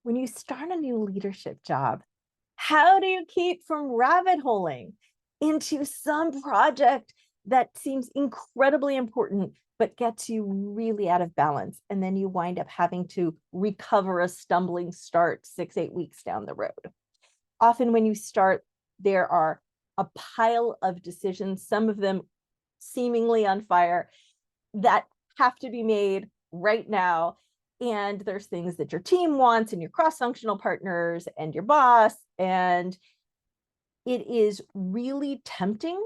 when you start a new leadership job, how do you keep from rabbit holing into some project that seems incredibly important, but gets you really out of balance? And then you wind up having to recover a stumbling start 6, 8 weeks down the road. Often when you start, there are a pile of decisions, some of them seemingly on fire, that have to be made right now. And there's things that your team wants and your cross-functional partners and your boss. And it is really tempting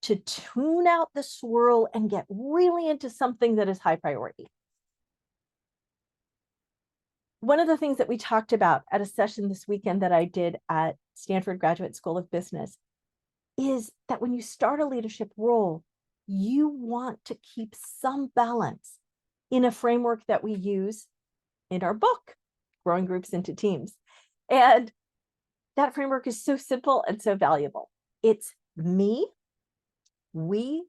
to tune out the swirl and get really into something that is high priority. One of the things that we talked about at a session this weekend that I did at Stanford Graduate School of Business is that when you start a leadership role, you want to keep some balance in a framework that we use in our book, Growing Groups into Teams. And that framework is so simple and so valuable. It's me, we,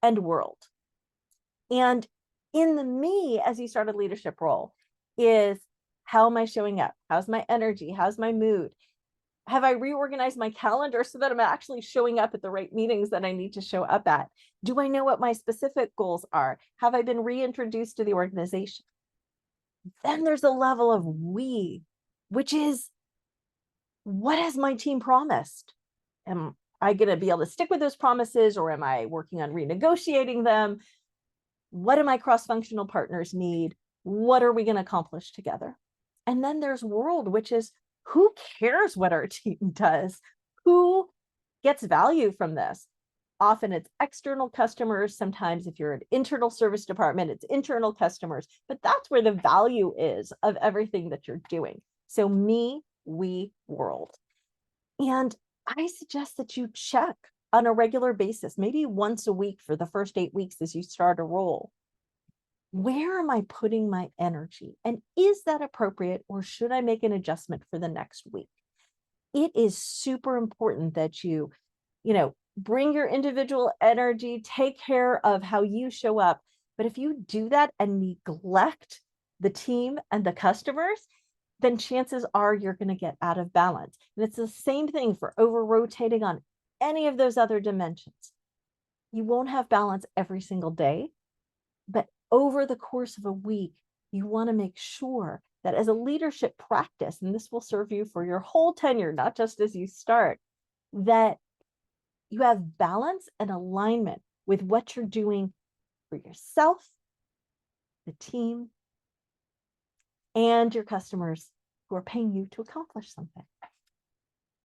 and world. And in the me, as you start a leadership role, is how am I showing up? How's my energy? How's my mood? Have I reorganized my calendar so that I'm actually showing up at the right meetings that I need to show up at? Do I know what my specific goals are? Have I been reintroduced to the organization? Then there's a level of we, which is, what has my team promised? Am I going to be able to stick with those promises, or am I working on renegotiating them? What do my cross-functional partners need? What are we going to accomplish together? And then there's world, which is, who cares what our team does? Who gets value from this? Often it's external customers. Sometimes if you're an internal service department, it's internal customers, but that's where the value is of everything that you're doing. So me, we, world. And I suggest that you check on a regular basis, maybe once a week for the first 8 weeks as you start a role. Where am I putting my energy? And is that appropriate, or should I make an adjustment for the next week? It is super important that you bring your individual energy, take care of how you show up. But if you do that and neglect the team and the customers, then chances are you're going to get out of balance. And it's the same thing for over-rotating on any of those other dimensions. You won't have balance every single day, but over the course of a week, you want to make sure that as a leadership practice, and this will serve you for your whole tenure, not just as you start, that you have balance and alignment with what you're doing for yourself, the team, and your customers who are paying you to accomplish something.